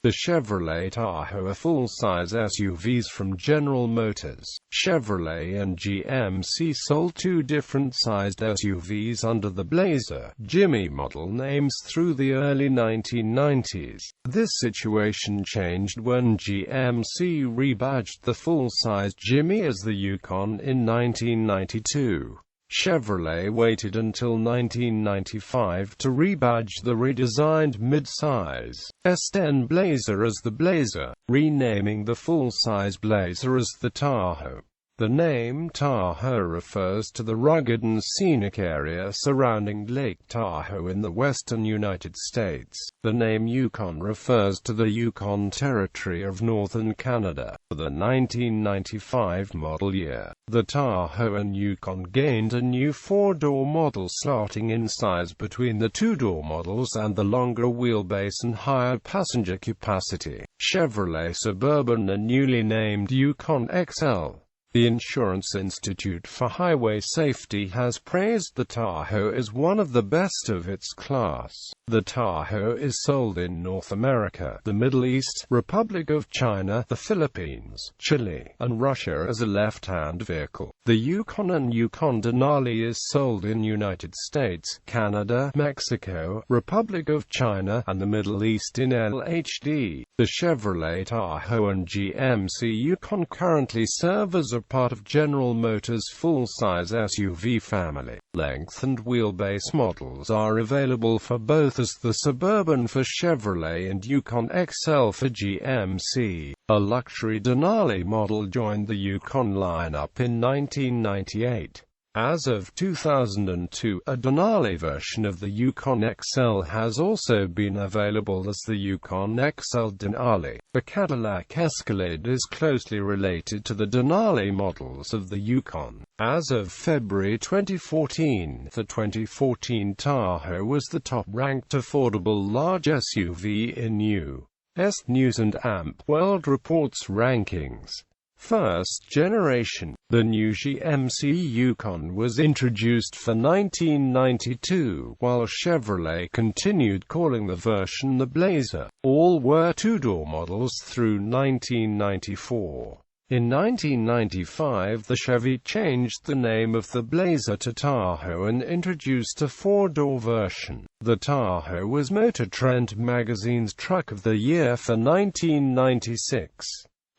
The Chevrolet Tahoe are full-size SUVs from General Motors. Chevrolet and GMC sold two different-sized SUVs under the Blazer, Jimmy model names through the early 1990s. This situation changed when GMC rebadged the full-size Jimmy as the Yukon in 1992. Chevrolet waited until 1995 to rebadge the redesigned mid-size S10 Blazer as the Blazer, renaming the full-size Blazer as the Tahoe. The name Tahoe refers to the rugged and scenic area surrounding Lake Tahoe in the western United States. The name Yukon refers to the Yukon Territory of northern Canada. For the 1995 model year, the Tahoe and Yukon gained a new four-door model slotting in size between the two-door models and the longer wheelbase and higher passenger capacity. Chevrolet Suburban and newly named Yukon XL. The Insurance Institute for Highway Safety has praised the Tahoe as one of the best of its class. The Tahoe is sold in North America, the Middle East, Republic of China, the Philippines, Chile, and Russia as a left-hand vehicle. The Yukon and Yukon Denali is sold in United States, Canada, Mexico, Republic of China, and the Middle East in LHD. The Chevrolet Tahoe and GMC Yukon currently serve as a part of General Motors' full-size SUV family. Length and wheelbase models are available for both as the Suburban for Chevrolet and Yukon XL for GMC. A luxury Denali model joined the Yukon lineup in 1998. As of 2002, a Denali version of the Yukon XL has also been available as the Yukon XL Denali. The Cadillac Escalade is closely related to the Denali models of the Yukon. As of February 2014, the 2014 Tahoe was the top-ranked affordable large SUV in U.S. News & Amp World Report's rankings. First generation. The new GMC Yukon was introduced for 1992, while Chevrolet continued calling the version the Blazer. All were two-door models through 1994. In 1995, the Chevy changed the name of the Blazer to Tahoe and introduced a four-door version. The Tahoe was Motor Trend magazine's Truck of the Year for 1996.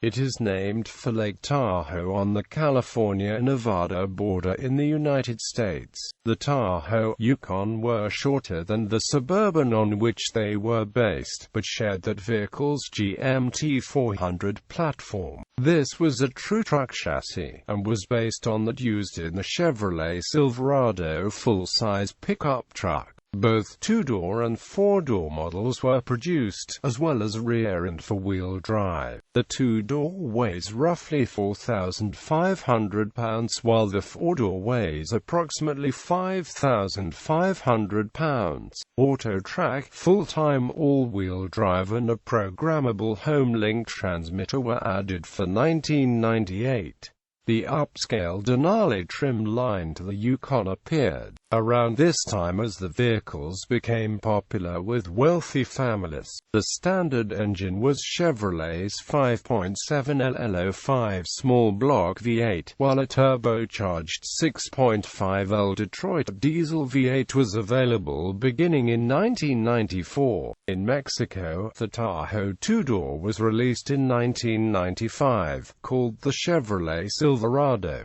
It is named for Lake Tahoe on the California-Nevada border in the United States. The Tahoe Yukon were shorter than the Suburban on which they were based, but shared that vehicle's GMT 400 platform. This was a true truck chassis, and was based on that used in the Chevrolet Silverado full-size pickup truck. Both two-door and four-door models were produced, as well as rear and four-wheel drive. The two-door weighs roughly 4,500 pounds, while the four-door weighs approximately 5,500 pounds. Auto-track, full-time all-wheel drive and a programmable home-link transmitter were added for 1998. The upscale Denali trim line to the Yukon appeared around this time as the vehicles became popular with wealthy families. The standard engine was Chevrolet's 5.7 LL05 small block V8, while a turbocharged 6.5L Detroit diesel V8 was available beginning in 1994. In Mexico, the Tahoe two-door was released in 1995, called the Chevrolet Silverado,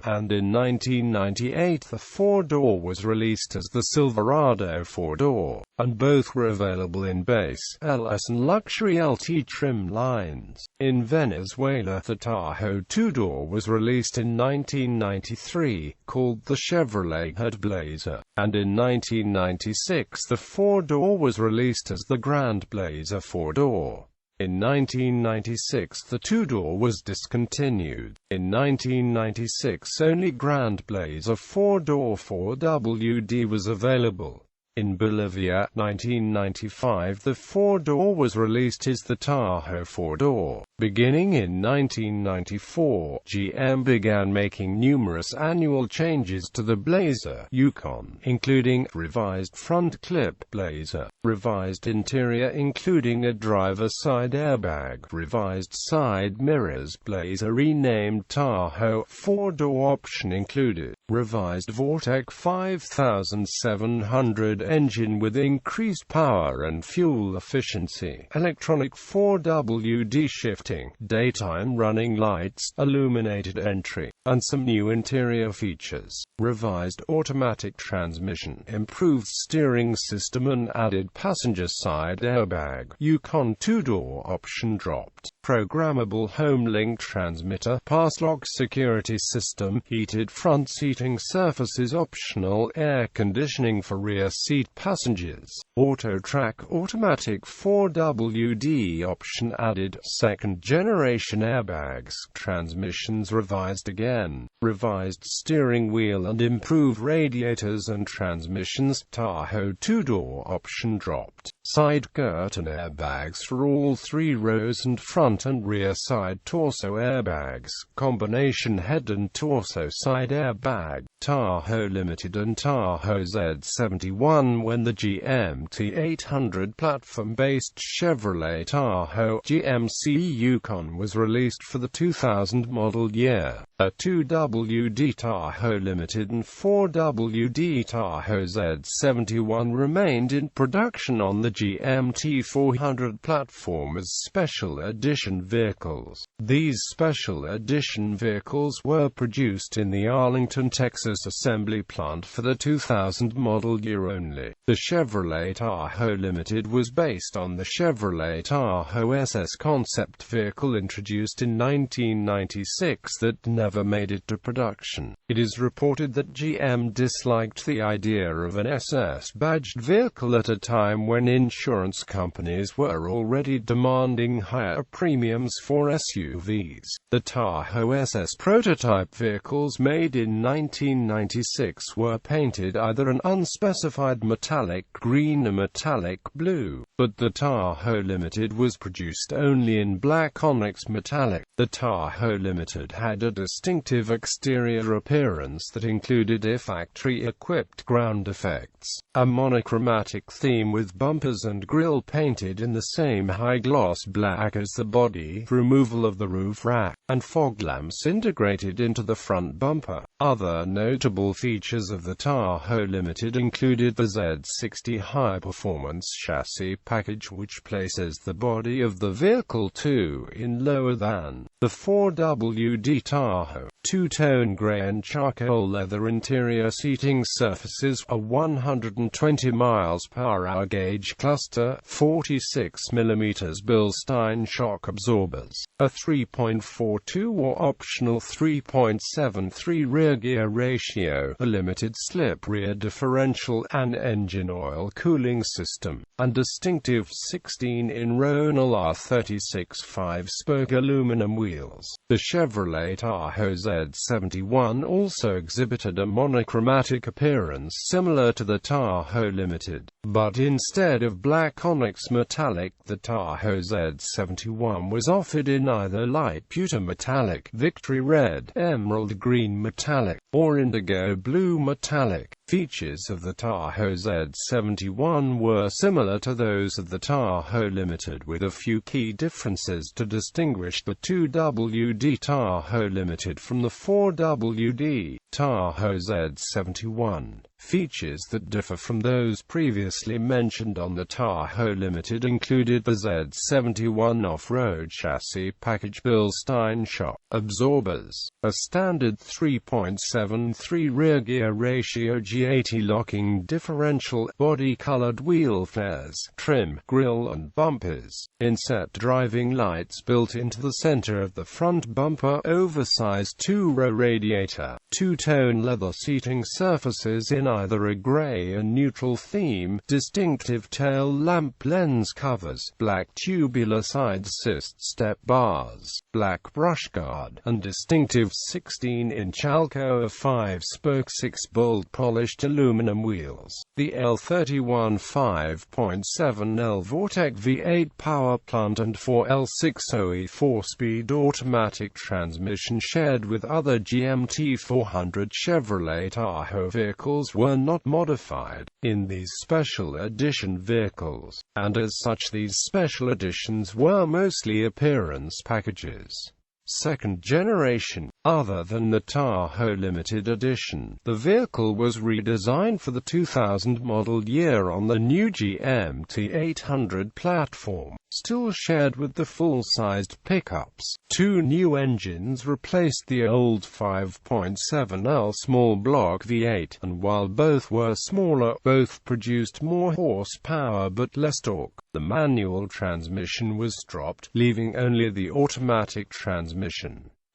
and in 1998 the four-door was released as the Silverado four-door, and both were available in base, LS and luxury LT trim lines. In Venezuela, the Tahoe two-door was released in 1993, called the Chevrolet Head Blazer, and in 1996 the four-door was released as the Grand Blazer four-door. In 1996 the two-door was discontinued. In 1996 only Grand Blazer four-door 4WD was available. In Bolivia, 1995, the four-door was released as the Tahoe four-door. Beginning in 1994, GM began making numerous annual changes to the Blazer Yukon, including revised front clip Blazer, revised interior including a driver's side airbag, revised side mirrors Blazer renamed Tahoe, four-door option included, revised Vortec 5700 engine with increased power and fuel efficiency, electronic 4WD shifting, daytime running lights, illuminated entry, and some new interior features, revised automatic transmission, improved steering system and added passenger side airbag, Yukon two-door option dropped, programmable home link transmitter, pass lock security system, heated front seating surfaces optional, air conditioning for rear seat passengers, auto track automatic 4WD option added, second generation airbags, transmissions revised again, revised steering wheel and improved radiators and transmissions, Tahoe two-door option dropped, side curtain airbags for all three rows and front and rear side torso airbags, combination head and torso side airbag, Tahoe Limited and Tahoe Z71. When the GMT 800 platform-based Chevrolet Tahoe GMC Yukon was released for the 2000 model year, a 2WD Tahoe Limited and 4WD Tahoe Z71 remained in production on the GMT 400 platform as special edition vehicles. These special edition vehicles were produced in the Arlington, Texas assembly plant for the 2000 model year only. The Chevrolet Tahoe Limited was based on the Chevrolet Tahoe SS concept vehicle introduced in 1996 that never made it to production. It is reported that GM disliked the idea of an SS-badged vehicle at a time when insurance companies were already demanding higher premiums for SUVs. The Tahoe SS prototype vehicles made in 1996 were painted either an unspecified metallic green or metallic blue, but the Tahoe Limited was produced only in black onyx metallic. The Tahoe Limited had a distinctive exterior appearance that included a factory-equipped ground effects, a monochromatic theme with bumpers and grille painted in the same high-gloss black as the body, removal of the roof rack, and fog lamps integrated into the front bumper. Other notable features of the Tahoe Limited included the Z60 high-performance chassis package, which places the body of the vehicle 2 in lower than the 4WD Tahoe, two-tone grey and charcoal leather interior seating surfaces, a 120 mph gauge cluster, 46mm Bilstein shock absorbers, a 3.42 or optional 3.73 rear gear ratio, a limited slip rear differential, an engine oil cooling system, and distinctive 16-in Ronal R36 5-spoke aluminum wheels. The Chevrolet Tahoe Z71 also exhibited a monochromatic appearance similar to the Tahoe Limited, but instead of black onyx metallic, the Tahoe Z71 was offered in either light pewter metallic, victory red, emerald green metallic, or indigo blue metallic. Features of the Tahoe Z71 were similar to those of the Tahoe Limited, with a few key differences to distinguish the 2WD Tahoe Limited from the 4WD Tahoe Z71. Features that differ from those previously mentioned on the Tahoe Limited included the Z71 off-road chassis package, Bilstein shock absorbers, a standard 3.73 rear gear ratio G80 locking differential, body-colored wheel flares, trim, grille and bumpers, inset driving lights built into the center of the front bumper, oversized two-row radiator, two-tone leather seating surfaces in either a gray and neutral theme, distinctive tail lamp lens covers, black tubular side assist step bars, black brush guard, and distinctive 16-inch Alcoa 5-spoke 6-bolt polished aluminum wheels. The L31 5.7L Vortec V8 power plant and 4L60E 4-speed automatic transmission shared with other GMT 400 Chevrolet Tahoe vehicles were not modified in these special edition vehicles, and as such these special editions were mostly appearance packages. Second generation. Other than the Tahoe Limited Edition, the vehicle was redesigned for the 2000 model year on the new GMT 800 platform, still shared with the full-sized pickups. Two new engines replaced the old 5.7L small block V8, and while both were smaller, both produced more horsepower but less torque. The manual transmission was dropped, leaving only the automatic transmission.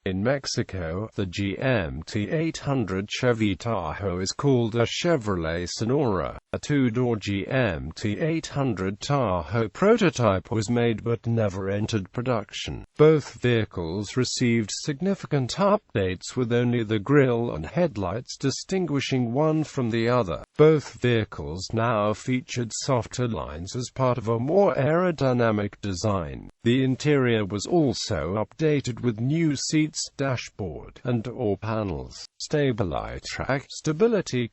In Mexico, the GMT 800 Chevy Tahoe is called a Chevrolet Sonora. A two-door GMT 800 Tahoe prototype was made but never entered production. Both vehicles received significant updates with only the grille and headlights distinguishing one from the other. Both vehicles now featured softer lines as part of a more aerodynamic design. The interior was also updated with new seats, dashboard, and door panels. Stability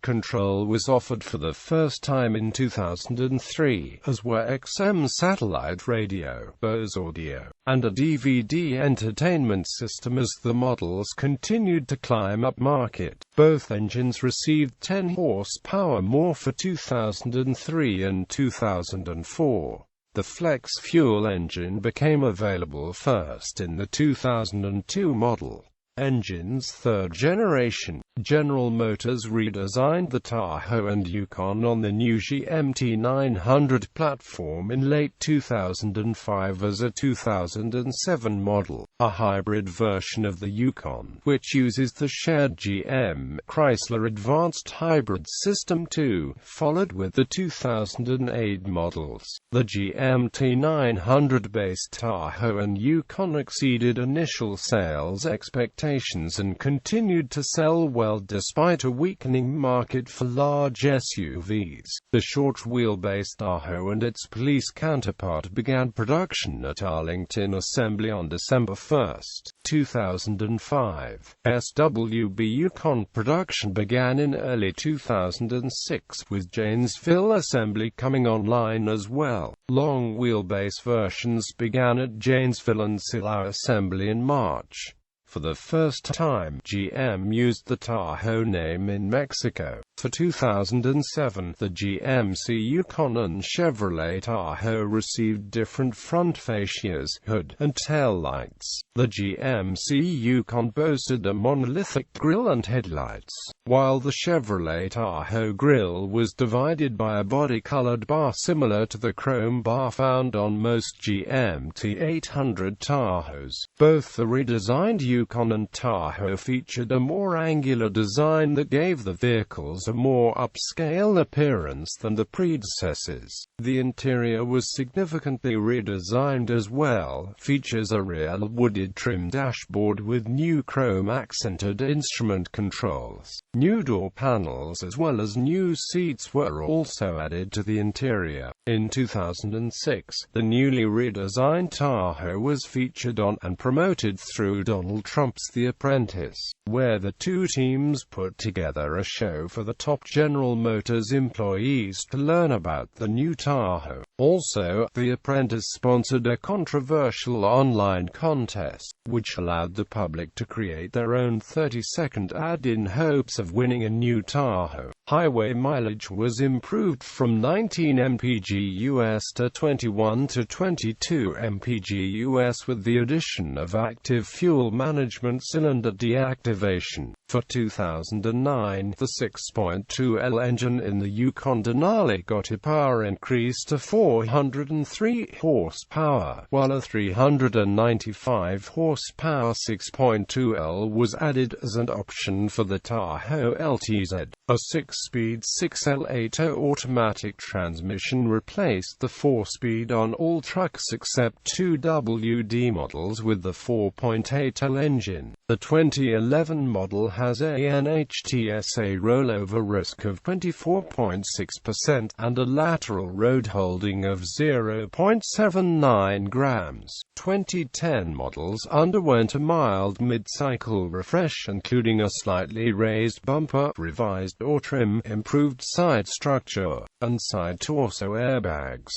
control was offered for the first time in 2003, as were XM satellite radio, Bose audio, and a DVD entertainment system as the models continued to climb up market. Both engines received 10 horsepower more for 2003 and 2004. The flex fuel engine became available first in the 2002 model. Engines third generation. General Motors redesigned the Tahoe and Yukon on the new GMT 900 platform in late 2005 as a 2007 model, a hybrid version of the Yukon, which uses the shared GM Chrysler Advanced Hybrid System 2, followed with the 2008 models. The GMT 900-based Tahoe and Yukon exceeded initial sales expectations and continued to sell well despite a weakening market for large SUVs. The short-wheelbase Tahoe and its police counterpart began production at Arlington Assembly on December 1, 2005. SWB Yukon production began in early 2006, with Janesville Assembly coming online as well. Long-wheelbase versions began at Janesville and Silao Assembly in March. For the first time, GM used the Tahoe name in Mexico. For 2007, the GMC Yukon and Chevrolet Tahoe received different front fascias, hood, and tail lights. The GMC Yukon boasted a monolithic grille and headlights, while the Chevrolet Tahoe grille was divided by a body-colored bar similar to the chrome bar found on most GMT 800 Tahoes. Both the redesigned Yukon and Tahoe featured a more angular design that gave the vehicles a more upscale appearance than the predecessors. The interior was significantly redesigned as well, features a rear wooded trim dashboard with new chrome-accented instrument controls. New door panels as well as new seats were also added to the interior. In 2006, the newly redesigned Tahoe was featured on and promoted through Donald Trump's The Apprentice, where the two teams put together a show for the top General Motors employees to learn about the new Tahoe. Also, The Apprentice sponsored a controversial online contest, which allowed the public to create their own 30-second ad in hopes of winning a new Tahoe. Highway mileage was improved from 19 mpg/US to 21 to 22 mpg/US with the addition of active fuel management cylinder deactivation. For 2009, the 6.2L engine in the Yukon Denali got a power increase to 403 horsepower, while a 395 horsepower 6.2L was added as an option for the Tahoe LTZ. A 6-speed 6L8 automatic transmission replaced the 4-speed on all trucks except two WD models with the 4.8L engine. The 2011 model has a NHTSA rollover risk of 24.6% and a lateral road holding of 0.79 grams. 2010 models underwent a mild mid-cycle refresh, including a slightly raised bumper, revised or trim, improved side structure, and side torso airbags.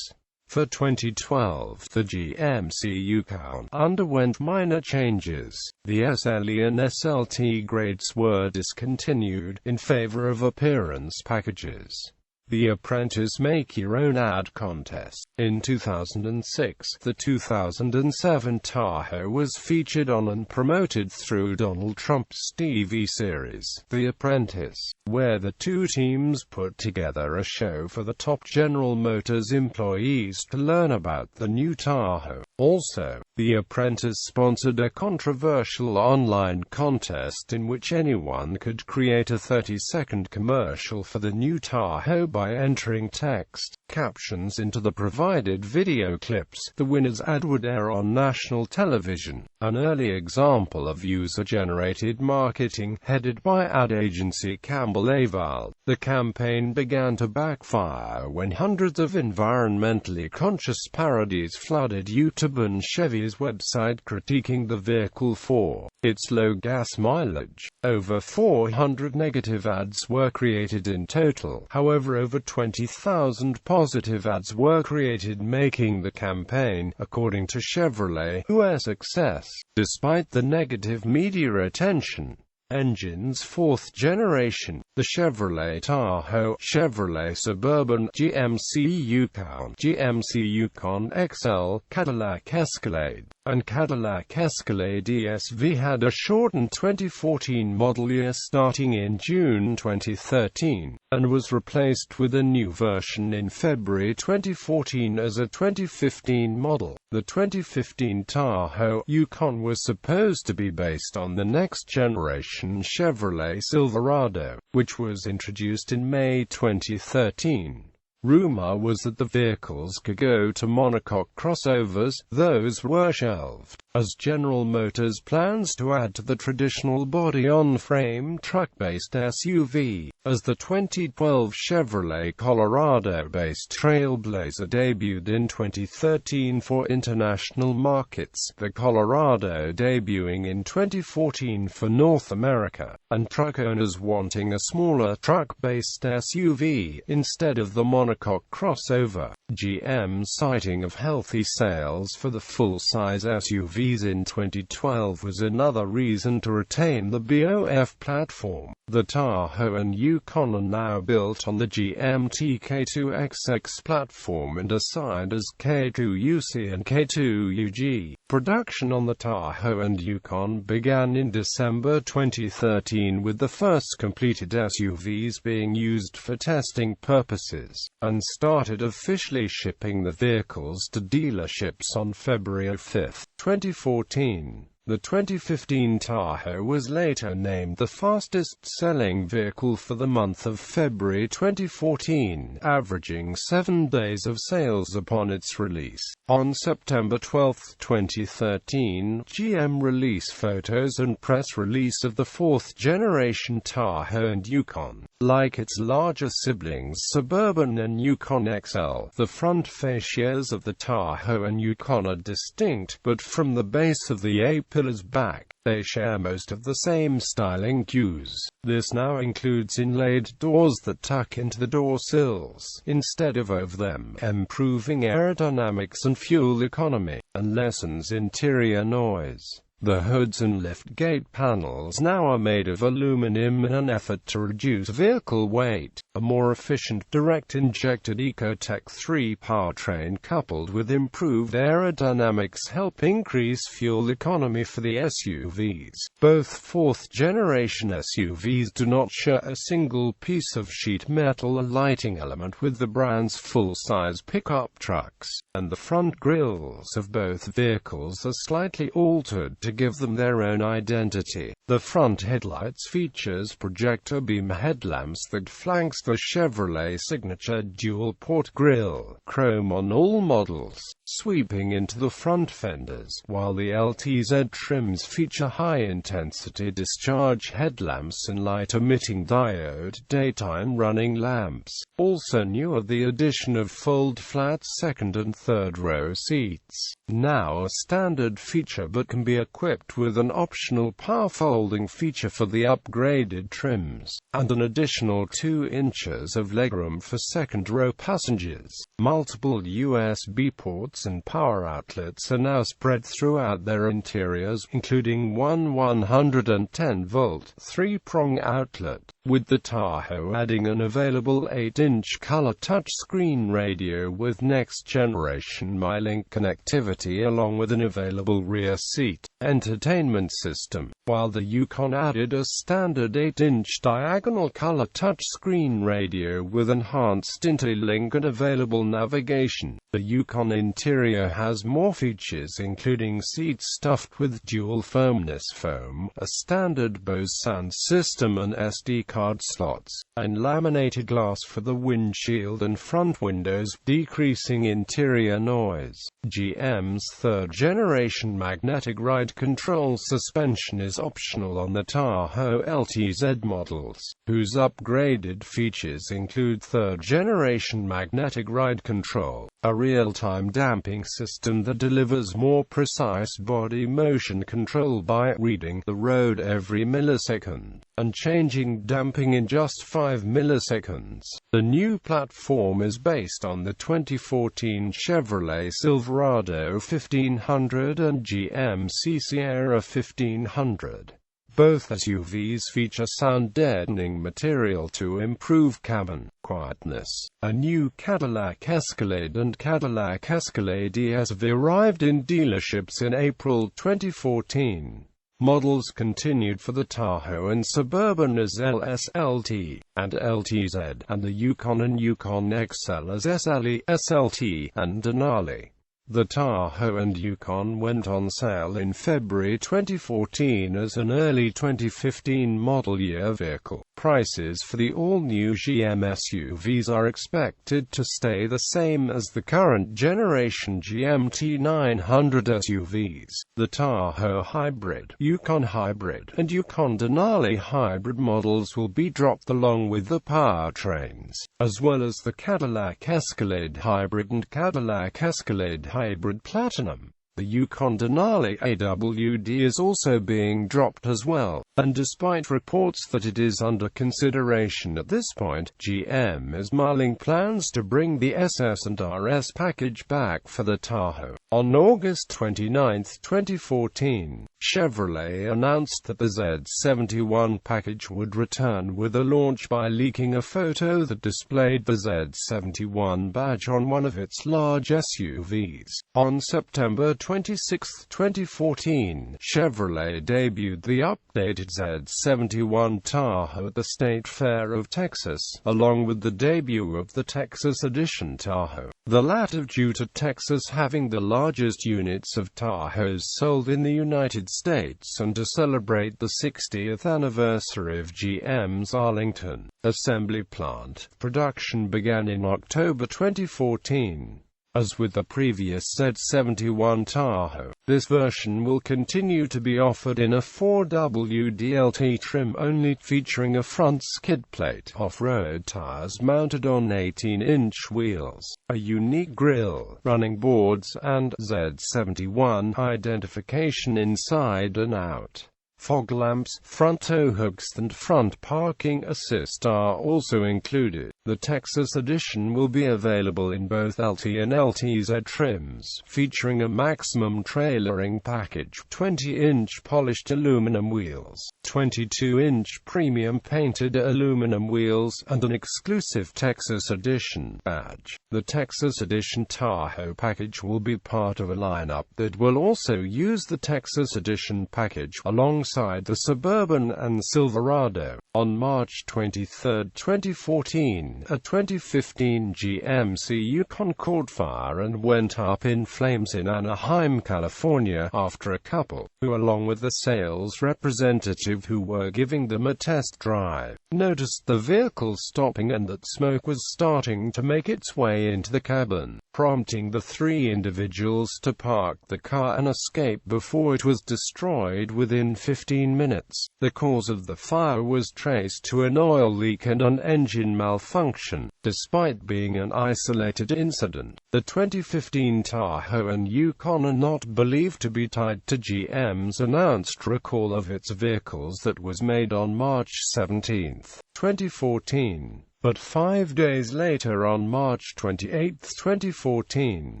For 2012, the GMC Yukon underwent minor changes. The SLE and SLT grades were discontinued in favor of appearance packages. The Apprentice Make-Your-Own Ad contest. In 2006, the 2007 Tahoe was featured on and promoted through Donald Trump's TV series, The Apprentice, where the two teams put together a show for the top General Motors employees to learn about the new Tahoe. Also, The Apprentice sponsored a controversial online contest in which anyone could create a 30-second commercial for the new Tahoe by entering text captions into the provided video clips. The winner's ad would air on national television, an early example of user-generated marketing headed by ad agency Campbell Laval. The campaign began to backfire when hundreds of environmentally conscious parodies flooded YouTube and Chevy's website critiquing the vehicle for its low gas mileage. Over 400 negative ads were created in total. However, over 20,000 positive ads were created, making the campaign, according to Chevrolet, a success. Despite the negative media attention, engine's fourth generation, the Chevrolet Tahoe, Chevrolet Suburban, GMC Yukon, GMC Yukon XL, Cadillac Escalade, and Cadillac Escalade ESV had a shortened 2014 model year starting in June 2013, and was replaced with a new version in February 2014 as a 2015 model. The 2015 Tahoe Yukon was supposed to be based on the next generation Chevrolet Silverado, which was introduced in May 2013. Rumor was that the vehicles could go to monocoque crossovers. Those were shelved, as General Motors plans to add to the traditional body-on-frame truck-based SUV. As the 2012 Chevrolet Colorado-based Trailblazer debuted in 2013 for international markets, the Colorado debuting in 2014 for North America, and truck owners wanting a smaller truck-based SUV instead of the monocoque crossover. GM's citing of healthy sales for the full-size SUVs in 2012 was another reason to retain the BOF platform. The Tahoe and Yukon are now built on the GMT K2XX platform and assigned as K2UC and K2UG. Production on the Tahoe and Yukon began in December 2013, with the first completed SUVs being used for testing purposes, and started officially shipping the vehicles to dealerships on February 5, 2014. The 2015 Tahoe was later named the fastest-selling vehicle for the month of February 2014, averaging 7 days of sales upon its release. On September 12, 2013, GM released photos and press release of the fourth-generation Tahoe and Yukon. Like its larger siblings Suburban and Yukon XL, the front fascias of the Tahoe and Yukon are distinct, but from the base of the A-pillars back, they share most of the same styling cues. This now includes inlaid doors that tuck into the door sills, instead of over them, improving aerodynamics and fuel economy, and lessens interior noise. The hoods and liftgate panels now are made of aluminum in an effort to reduce vehicle weight. A more efficient direct-injected Ecotec 3 powertrain coupled with improved aerodynamics help increase fuel economy for the SUVs. Both fourth-generation SUVs do not share a single piece of sheet metal lighting element with the brand's full-size pickup trucks, and the front grilles of both vehicles are slightly altered to give them their own identity. The front headlights features projector beam headlamps that flanks the Chevrolet signature dual-port grille, chrome on all models, sweeping into the front fenders, while the LTZ trims feature high-intensity discharge headlamps and light-emitting diode daytime running lamps. Also new are the addition of fold-flat second and third row seats, now a standard feature but can be equipped with an optional power folding feature for the upgraded trims, and an additional 2 inches of legroom for second-row passengers. Multiple USB ports and power outlets are now spread throughout their interiors, including one 110-volt 3-prong outlet, with the Tahoe adding an available 8-inch color touchscreen radio with next-generation MyLink connectivity along with an available rear seat entertainment system, while the Yukon added a standard 8-inch diagonal color touchscreen radio with enhanced interlink and available navigation. The Yukon interior has more features including seats stuffed with dual firmness foam, a standard Bose sound system and SD card slots, and laminated glass for the windshield and front windows, decreasing interior noise. GM's third-generation magnetic ride control suspension is optional on the Tahoe LTZ models, whose upgraded features include third-generation magnetic ride control, a real-time damping system that delivers more precise body motion control by reading the road every millisecond, and changing damping in just 5 milliseconds. The new platform is based on the 2014 Chevrolet Silverado 1500 and GMC Sierra 1500. Both SUVs feature sound-deadening material to improve cabin quietness. A new Cadillac Escalade and Cadillac Escalade ES have arrived in dealerships in April 2014. Models continued for the Tahoe and Suburban as LSLT and LTZ, and the Yukon and Yukon XL as SLE, SLT, and Denali. The Tahoe and Yukon went on sale in February 2014 as an early 2015 model year vehicle. Prices for the all-new GM SUVs are expected to stay the same as the current generation GMT 900 SUVs. The Tahoe Hybrid, Yukon Hybrid, and Yukon Denali Hybrid models will be dropped along with the powertrains, as well as the Cadillac Escalade Hybrid and Cadillac Escalade Hybrid Platinum. The Yukon Denali AWD is also being dropped as well, and despite reports that it is under consideration at this point, GM is mulling plans to bring the SS and RS package back for the Tahoe. On August 29, 2014, Chevrolet announced that the Z71 package would return with a launch by leaking a photo that displayed the Z71 badge on one of its large SUVs. On September 26, 2014, Chevrolet debuted the updated Z71 Tahoe at the State Fair of Texas, along with the debut of the Texas Edition Tahoe, the latter due to Texas having the largest units of Tahoes sold in the United States and to celebrate the 60th anniversary of GM's Arlington assembly plant. Production began in October 2014. As with the previous Z71 Tahoe, this version will continue to be offered in a 4WD-LT trim only, featuring a front skid plate, off-road tires mounted on 18-inch wheels, a unique grille, running boards, and Z71 identification inside and out. Fog lamps, front tow hooks and front parking assist are also included. The Texas edition will be available in both LT and LTZ trims, featuring a maximum trailering package, 20-inch polished aluminum wheels, 22-inch premium painted aluminum wheels, and an exclusive Texas edition badge. The Texas edition Tahoe package will be part of a lineup that will also use the Texas edition package alongside the Suburban and Silverado. On March 23, 2014, a 2015 GMC Yukon caught fire and went up in flames in Anaheim, California, after a couple, who along with the sales representative who were giving them a test drive, noticed the vehicle stopping and that smoke was starting to make its way into the cabin, prompting the three individuals to park the car and escape before it was destroyed within 15 minutes. The cause of the fire was traced to an oil leak and an engine malfunction. Despite being an isolated incident, the 2015 Tahoe and Yukon are not believed to be tied to GM's announced recall of its vehicles that was made on March 17, 2014. But 5 days later, on March 28, 2014,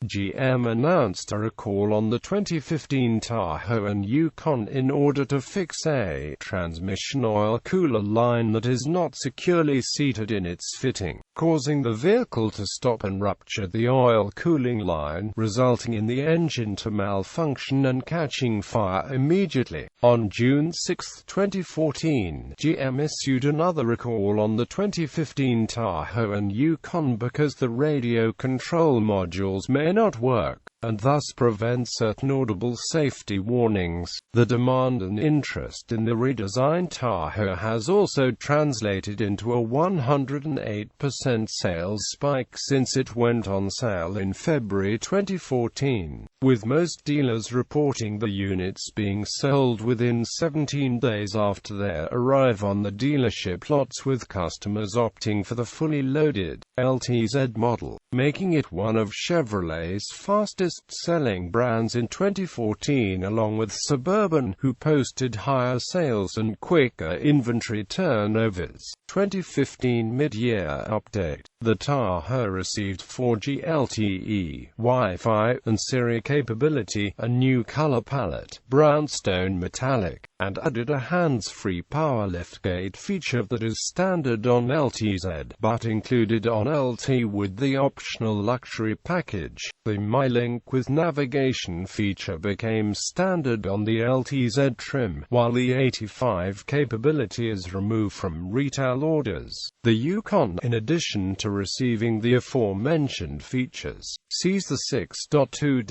GM announced a recall on the 2015 Tahoe and Yukon in order to fix a transmission oil cooler line that is not securely seated in its fitting, causing the vehicle to stop and rupture the oil cooling line, resulting in the engine to malfunction and catching fire immediately. On June 6, 2014, GM issued another recall on the 2015 Tahoe and Yukon because the radio control modules may not work, and thus prevent certain audible safety warnings. The demand and interest in the redesigned Tahoe has also translated into a 108% sales spike since it went on sale in February 2014, with most dealers reporting the units being sold within 17 days after their arrival on the dealership lots, with customers opting for the fully loaded LTZ model, making it one of Chevrolet's fastest-selling brands in 2014, along with Suburban, who posted higher sales and quicker inventory turnovers. 2015 mid-year update. The Tahoe received 4G LTE, Wi-Fi, and Siri capability, a new color palette, brownstone metallic, and added a hands-free power liftgate feature that is standard on LTZ, but included on LT with the optional luxury package. The MyLink with navigation feature became standard on the LTZ trim, while the 85 capability is removed from retail orders. The Yukon, in addition to receiving the aforementioned features, sees the 6.2-LITER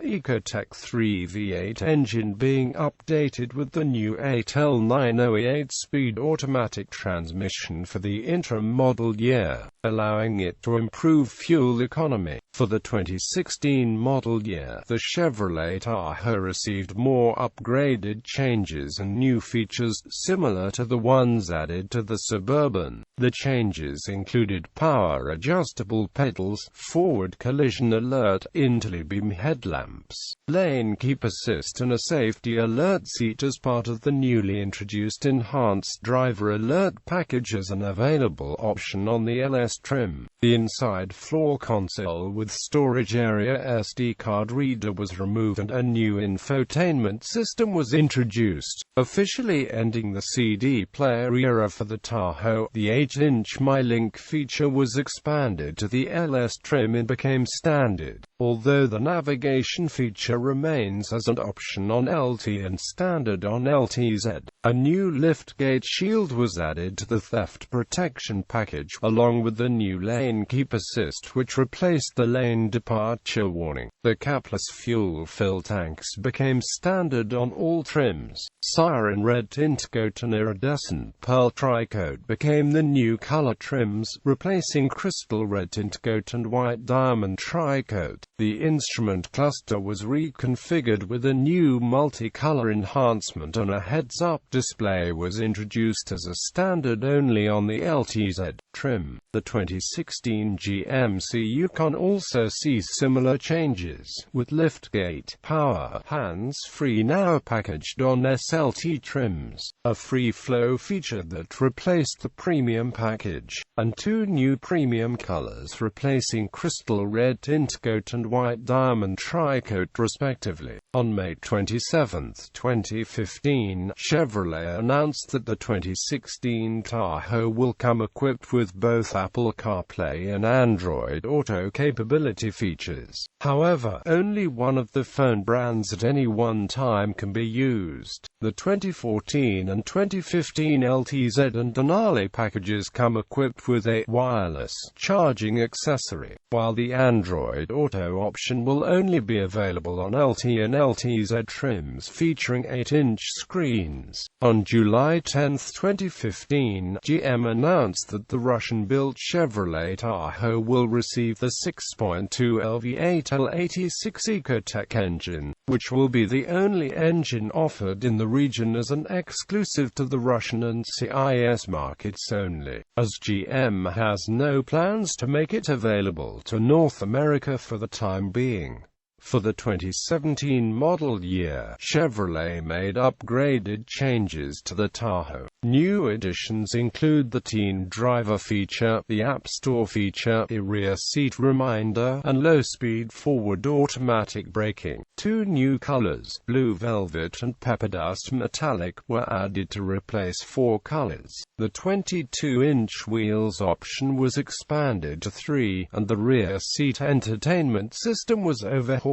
Ecotec 3 V8 engine being updated with the new 8L908 8-speed automatic transmission for the interim model year, allowing it to improve fuel economy. For the 2016 model year, the Chevrolet Tahoe received more upgraded changes and new features similar to the ones added to the Suburban. The changes included power-adjustable pedals, forward collision alert, interlebeam headlamps, lane keep assist, and a safety alert seat as part of the newly introduced enhanced driver alert package as an available option on the LS trim. The inside floor console with storage area SD card reader was removed and a new infotainment system was introduced, officially ending the CD player era for the Tahoe. The 8-inch MyLink feature was expanded to the LS trim and became standard, although the navigation feature remains as an option on LT and standard on LTZ. A new liftgate shield was added to the theft protection package, along with the new lane keep assist, which replaced the lane departure warning. The capless fuel fill tanks became standard on all trims. Siren red tint coat and iridescent pearl tricoat became the new color trims, replacing crystal red tint coat and white diamond tricoat. The instrument cluster was reconfigured with a new multicolor enhancement, and a heads-up display was introduced as a standard only on the LTZ trim. The 2016 GMC Yukon also sees similar changes, with liftgate, power, hands-free now packaged on SLT trims, a free-flow feature that replaced the premium package, and two new premium colors replacing crystal red tintcoat and white diamond tricoat respectively. On May 27, 2015, Chevrolet announced that the 2016 Tahoe will come equipped with both Apple CarPlay and Android Auto capability features. However, only one of the phone brands at any one time can be used. The 2014 and 2015 LTZ and Denali packages come equipped with a wireless charging accessory, while the Android Auto option will only be available on LT and LTZ trims featuring 8-inch screens. On July 10, 2015, GM announced that the Russian-built Chevrolet Tahoe will receive the 6.2 L V8 L86 Ecotec engine, which will be the only engine offered in the region as an exclusive to the Russian and CIS markets only, as GM has no plans to make it available to North America for the time being. For the 2017 model year, Chevrolet made upgraded changes to the Tahoe. New additions include the Teen Driver feature, the App Store feature, a rear seat reminder, and low-speed forward automatic braking. Two new colors, blue velvet and pepperdust metallic, were added to replace four colors. The 22-inch wheels option was expanded to 3, and the rear seat entertainment system was overhauled.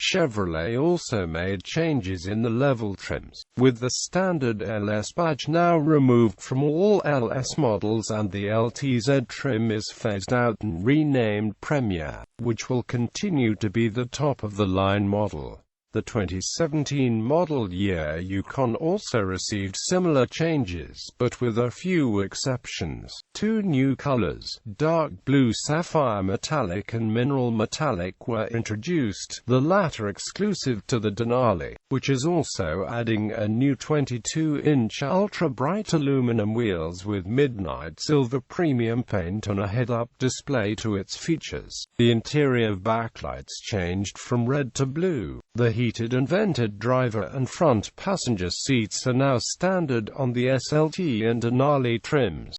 Chevrolet also made changes in the level trims, with the standard LS badge now removed from all LS models, and the LTZ trim is phased out and renamed Premier, which will continue to be the top-of-the-line model. The 2017 model year Yukon also received similar changes, but with a few exceptions. Two new colors, dark blue sapphire metallic and mineral metallic, were introduced, the latter exclusive to the Denali, which is also adding a new 22-inch ultra-bright aluminum wheels with midnight silver premium paint and a head-up display to its features. The interior backlights changed from red to blue. The heated and vented driver and front passenger seats are now standard on the SLT and Denali trims.